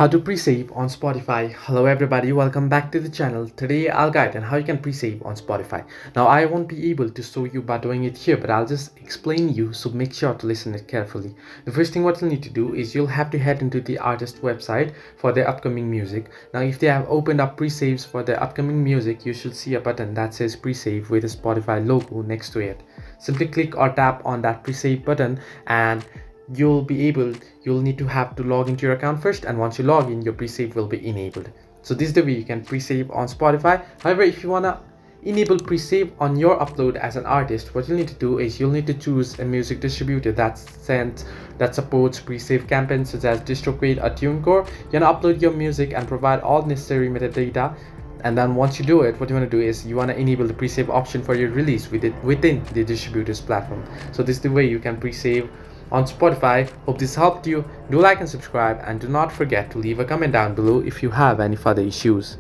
How to pre-save on Spotify. Hello everybody, welcome back to the channel. Today I'll guide on how you can pre-save on Spotify. Now I won't be able to show you by doing it here, but I'll just explain you, so make sure to listen it carefully. The first thing what you'll need to do is you'll have to head into the artist website for their upcoming music. Now if they have opened up pre-saves for their upcoming music, you should see a button that says pre-save with a Spotify logo next to it. Simply click or tap on that pre-save button and you'll need to have to log into your account first, and once you log in, your pre-save will be enabled. So this is the way you can pre-save on Spotify. However, if you want to enable pre-save on your upload as an artist, what you'll need to do is you'll need to choose a music distributor that supports pre-save campaigns such as DistroKid or TuneCore. You're gonna upload your music and provide all necessary metadata, and then once you do it, what you want to do is you want to enable the pre-save option for your release within the distributor's platform. So this is the way you can pre-save on Spotify. Hope this helped you. Do like and subscribe, and do not forget to leave a comment down below if you have any further issues.